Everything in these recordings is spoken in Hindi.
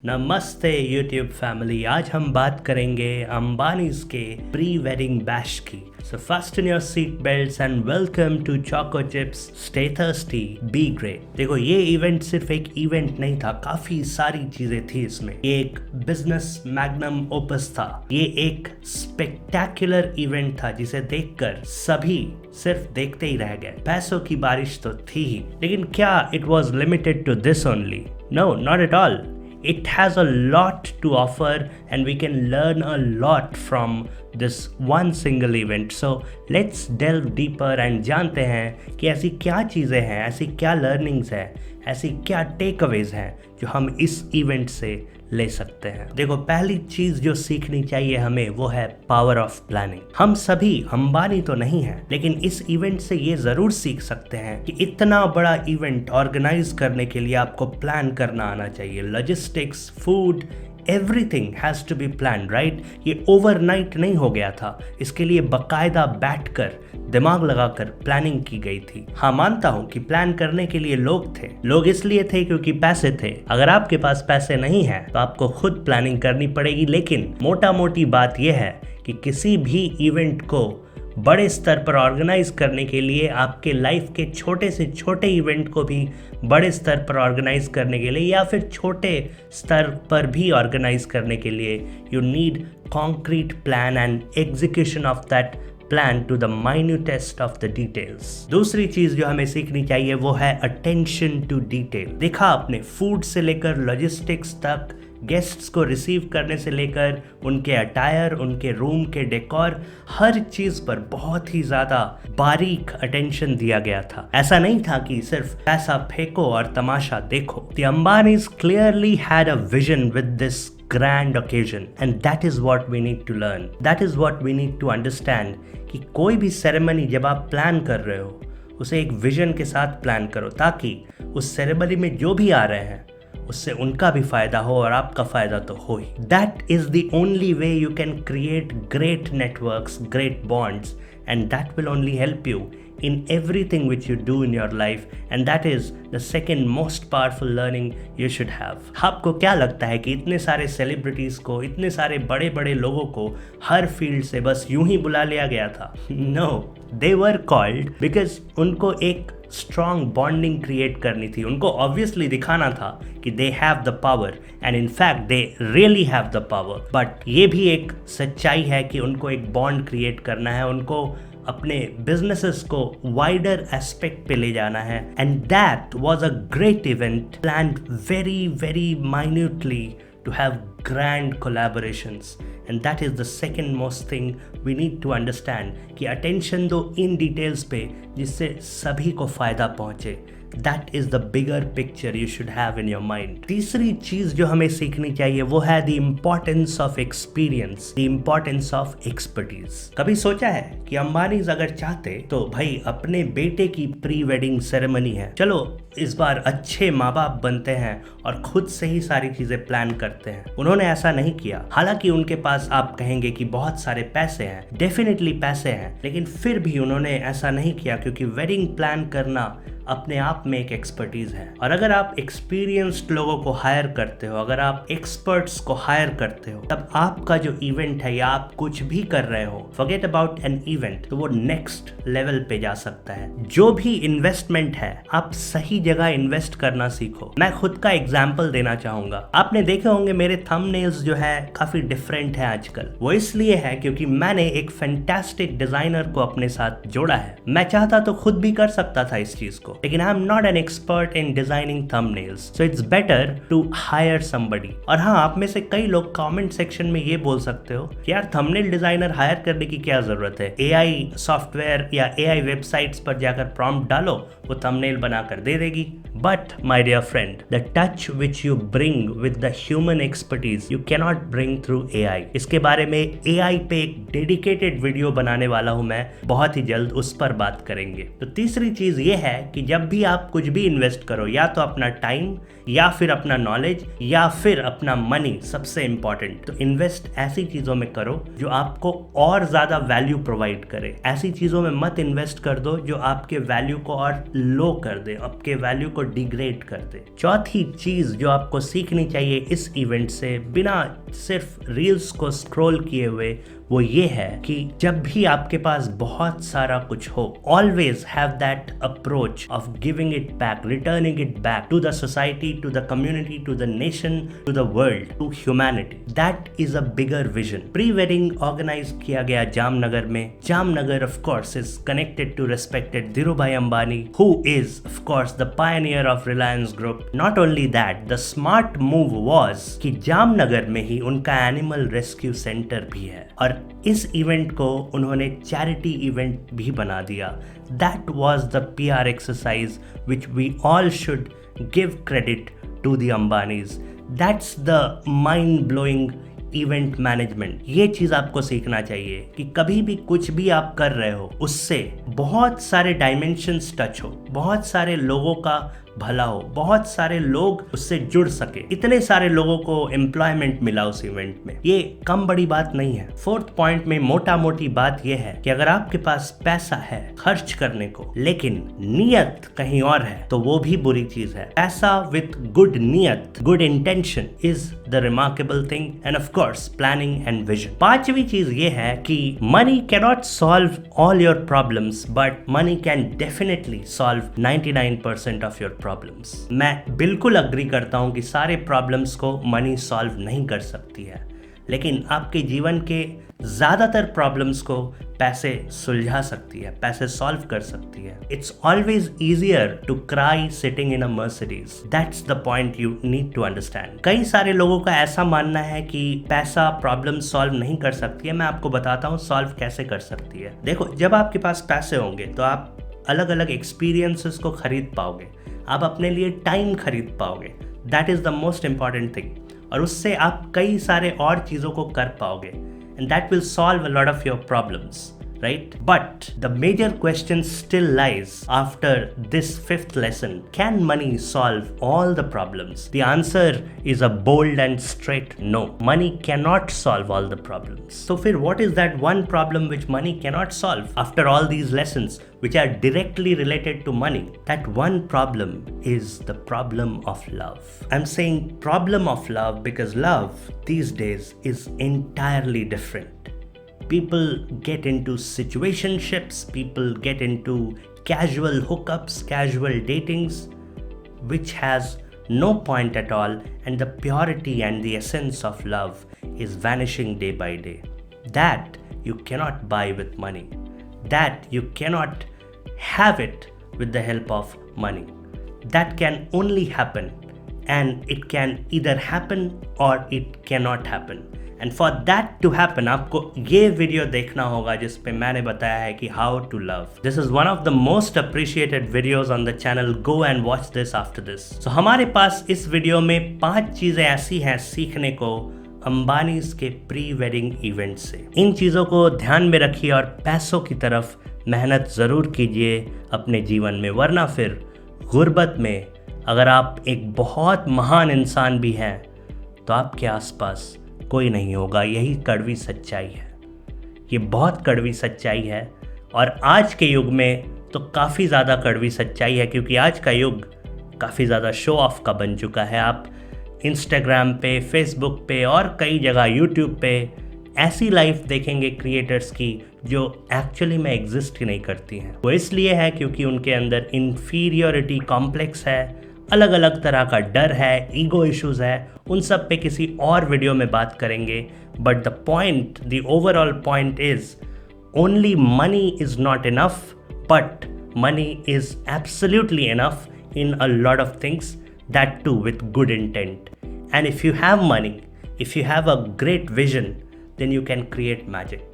नमस्ते यूट्यूब फैमिली। आज हम बात करेंगे अंबानीज के प्री वेडिंग बैश की। So fasten your seat belts and welcome to choco chips, stay thirsty, be great. देखो, ये इवेंट सिर्फ एक इवेंट नहीं था, काफी सारी चीजें थी इसमें। ये एक बिजनेस मैग्नम ओपस था, ये एक स्पेक्टेक्युलर इवेंट था जिसे देखकर सभी सिर्फ देखते ही रह गए। पैसों की बारिश तो थी ही, लेकिन क्या it was limited to this only? No, not at all. It has a lot to offer and we can learn a lot from this one single event. So let's delve deeper and जानते हैं कि ऐसी क्या चीज़ें हैं, ऐसी क्या learnings हैं, ऐसी क्या takeaways हैं जो हम इस event से ले सकते हैं। देखो, पहली चीज जो सीखनी चाहिए हमें वो है पावर ऑफ प्लानिंग। हम सभी अंबानी तो नहीं हैं, लेकिन इस इवेंट से ये जरूर सीख सकते हैं कि इतना बड़ा इवेंट ऑर्गेनाइज करने के लिए आपको प्लान करना आना चाहिए। Logistics, food, everything has to be plan, right? ये ओवरनाइट नहीं हो गया था, इसके लिए बकायदा बैठकर दिमाग लगाकर प्लानिंग की गई थी। हाँ, मानता हूँ कि प्लान करने के लिए लोग थे। लोग इसलिए थे क्योंकि पैसे थे। अगर आपके पास पैसे नहीं है तो आपको खुद प्लानिंग करनी पड़ेगी। लेकिन मोटा मोटी बात यह है कि किसी भी इवेंट को बड़े स्तर पर ऑर्गेनाइज करने के लिए, आपके लाइफ के छोटे से छोटे इवेंट को भी बड़े स्तर पर ऑर्गेनाइज करने के लिए या फिर छोटे स्तर पर भी ऑर्गेनाइज करने के लिए, you need concrete plan and execution of that plan to the minutest of the details. दूसरी चीज जो हमें सीखनी चाहिए वो है अटेंशन टू डिटेल। देखा आपने, फूड से लेकर लॉजिस्टिक्स तक, गेस्ट्स को रिसीव करने से लेकर उनके अटायर, उनके रूम के डेकोर, हर चीज पर बहुत ही ज्यादा बारीक अटेंशन दिया गया था। ऐसा नहीं था कि सिर्फ पैसा फेंको और तमाशा देखो। The Ambanis clearly had a vision with this grand occasion and that is what we need to learn, that is what we need to understand कि कोई भी सेरेमनी जब आप प्लान कर रहे हो उसे एक विजन के साथ प्लान करो, ताकि उस सेरेमनी में जो भी आ रहे हैं उससे उनका भी फायदा हो और आपका फायदा तो हो ही। That is the only way you can create great networks, great bonds, and that will only help you in everything which you do in your life, and that is the second most powerful learning you should have. आपको क्या लगता है कि इतने सारे सेलिब्रिटीज को, इतने सारे बड़े बड़े लोगों को हर फील्ड से बस यूं ही बुला लिया गया था? No, they were called because उनको एक स्ट्रॉन्ग बॉन्डिंग क्रिएट करनी थी। उनको ऑब्वियसली दिखाना था कि they have the power and in fact they really have the power. But ये भी एक सच्चाई है कि उनको एक बॉन्ड क्रिएट करना है, उनको अपने बिजनेसेस को वाइडर एस्पेक्ट पे ले जाना है। And that was a great event planned very very minutely to have grand collaborations, and that is the second most thing we need to understand कि attention दो इन details पे जिससे सभी को फायदा पहुंचे। That is the bigger picture you should have in your mind. तीसरी चीज जो हमें सीखनी चाहिए वो है the importance of experience, the importance of expertise. कभी सोचा है कि अंबानीज अगर चाहते तो भाई अपने बेटे की प्री वेडिंग सेरेमनी है, चलो इस बार अच्छे माँ बाप बनते हैं और खुद से ही सारी चीजें प्लान करते हैं। उन्होंने ऐसा नहीं किया। हालांकि उनके पास आप कहेंगे कि बहुत सारे पैसे हैं, डेफिनेटली पैसे हैं, लेकिन फिर भी उन्होंने ऐसा नहीं किया क्योंकि वेडिंग प्लान करना अपने आप में एक एक्सपर्टीज है। और अगर आप एक्सपीरियंस्ड लोगों को हायर करते हो, अगर आप एक्सपर्ट्स को हायर करते हो, तब आपका जो इवेंट है या आप कुछ भी कर रहे हो, फॉरगेट अबाउट एन इवेंट, तो वो नेक्स्ट लेवल पे जा सकता है। जो भी इन्वेस्टमेंट है, आप सही जगह इन्वेस्ट करना सीखो। मैं खुद का एग्जाम्पल देना चाहूंगा। आपने देखे होंगे मेरे थंबनेल्स जो है काफी डिफरेंट है आजकल। वो इसलिए है क्योंकि मैंने एक फैंटास्टिक डिजाइनर को अपने साथ जोड़ा है। मैं चाहता तो खुद भी कर सकता था इस चीज को, लेकिन I am not an expert in designing thumbnails, so it's better to hire somebody. और हाँ, आप में से कई लोग कमेंट सेक्शन में ये बोल सकते हो कि यार थंबनेल डिजाइनर हायर करने की क्या जरूरत है, एआई सॉफ्टवेयर या एआई वेबसाइट्स पर जाकर प्रॉम्प्ट डालो, वो थंबनेल बनाकर दे देगी। But my dear friend, the touch which you bring with the human expertise you cannot bring through AI. इसके बारे में एआई पे एक डेडिकेटेड वीडियो बनाने वाला हूं मैं, बहुत ही जल्द उस पर बात करेंगे। तो तीसरी चीज ये है कि जब भी आप कुछ भी इन्वेस्ट करो, या तो अपना टाइम या फिर अपना नॉलेज या फिर अपना मनी, सबसे इंपॉर्टेंट, तो इन्वेस्ट ऐसी चीजों में करो जो आपको और ज्यादा वैल्यू प्रोवाइड करे। ऐसी चीजों में मत इन्वेस्ट कर दो जो आपके वैल्यू को और लो कर दे, आपके वैल्यू को डिग्रेड कर दे। चौथी चीज जो आपको सीखनी चाहिए इस इवेंट से, बिना सिर्फ रील्स को स्क्रॉल किए हुए, वो ये है कि जब भी आपके पास बहुत सारा कुछ हो, always have that approach of giving it back, returning it back to the society, to the community, to the nation, to the world, to humanity. That is a bigger vision. Pre wedding organise किया गया जामनगर में। Jamnagar of course is connected to respected Dhirubhai Ambani, who is of course the pioneer of Reliance group. Not only that, the smart move was कि जामनगर में ही उनका एनिमल रेस्क्यू सेंटर भी है, और इस इवेंट को उन्होंने चैरिटी इवेंट भी बना दिया। That was the PR exercise which we all should give credit to the Ambanis. That's the mind blowing event management. ये चीज आपको सीखना चाहिए कि कभी भी कुछ भी आप कर रहे हो, उससे बहुत सारे डायमेंशंस टच हो, बहुत सारे लोगों का भला हो, बहुत सारे लोग उससे जुड़ सके, इतने सारे लोगों को एम्प्लॉयमेंट मिला उस इवेंट में। ये कम बड़ी बात नहीं है। फोर्थ पॉइंट में मोटा मोटी बात यह है कि अगर आपके पास पैसा है खर्च करने को, लेकिन नियत कहीं और है, तो वो भी बुरी चीज है। पैसा विथ गुड नियत, good intention is the remarkable thing, end of course planning and vision. पांचवी चीज ये है कि money cannot solve all your problems, but money can definitely solve 99% of your problems. मैं बिल्कुल अग्री करता हूं कि सारे प्रॉब्लम्स को मनी सॉल्व नहीं कर सकती है, लेकिन आपके जीवन के ज्यादातर प्रॉब्लम्स को पैसे सुलझा सकती है, पैसे सॉल्व कर सकती है। It's always easier to cry sitting in a Mercedes. That's the point you need to understand. कई सारे लोगों का ऐसा मानना है कि पैसा प्रॉब्लम सॉल्व नहीं कर सकती है। मैं आपको बताता हूँ सॉल्व कैसे कर सकती है। देखो, जब आपके पास पैसे होंगे तो आप अलग अलग एक्सपीरियंसेस को खरीद पाओगे, आप अपने लिए टाइम खरीद पाओगे। That is the most important thing, और उससे आप कई सारे और चीजों को कर पाओगे, and that will solve a lot of your problems, right? But the major question still lies after this fifth lesson. Can money solve all the problems? The answer is a bold and straight no. Money cannot solve all the problems. So फिर what is that one problem which money cannot solve? After all these lessons which are directly related to money, that one problem is the problem of love. I'm saying problem of love because love these days is entirely different. People get into situationships, people get into casual hookups, casual datings, which has no point at all, and the purity and the essence of love is vanishing day by day. That you cannot buy with money. That you cannot have it with the help of money. That can only happen, and it can either happen or it cannot happen. And for that to happen, आपको ये वीडियो देखना होगा जिसपे मैंने बताया है कि how to love. This is one of the most appreciated videos on the channel. Go and watch this after this. So हमारे पास इस वीडियो में 5 चीजें ऐसी हैं सीखने को अंबानीज के प्री वेडिंग इवेंट से। इन चीजों को ध्यान में रखिए और पैसों की तरफ मेहनत जरूर कीजिए अपने जीवन में, वरना फिर गुर्बत में अगर आप एक बहुत महान इंसान भी हैं तो आपके आसपास कोई नहीं होगा। यही कड़वी सच्चाई है, ये बहुत कड़वी सच्चाई है, और आज के युग में तो काफ़ी ज़्यादा कड़वी सच्चाई है, क्योंकि आज का युग काफ़ी ज़्यादा शो ऑफ का बन चुका है। आप इंस्टाग्राम पे, फेसबुक पे और कई जगह यूट्यूब पे ऐसी लाइफ देखेंगे क्रिएटर्स की जो एक्चुअली में एग्जिस्ट ही नहीं करती हैं। वो इसलिए है क्योंकि उनके अंदर इन्फीरियोरिटी कॉम्प्लेक्स है, अलग अलग तरह का डर है, ईगो इश्यूज है। उन सब पे किसी और वीडियो में बात करेंगे। But the point, the overall point is only money is not enough, but money is absolutely enough in a lot of things, that too with good intent. And if you have money, if you have a great vision, then you can create magic.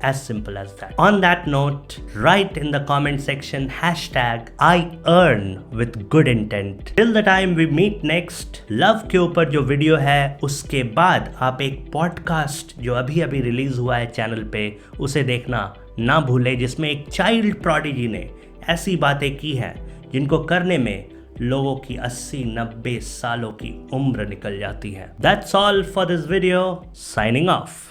As simple as that. On that note, write in the comment section hashtag I earn with good intent. Till the time we meet next, love के ऊपर जो वीडियो है उसके बाद आप एक पॉडकास्ट जो अभी अभी रिलीज हुआ है चैनल पे उसे देखना ना भूले, जिसमें एक चाइल्ड प्रोडिजी ने ऐसी बातें की हैं जिनको करने में लोगों की 80-90 सालों की उम्र निकल जाती है। That's all for this video. Signing off.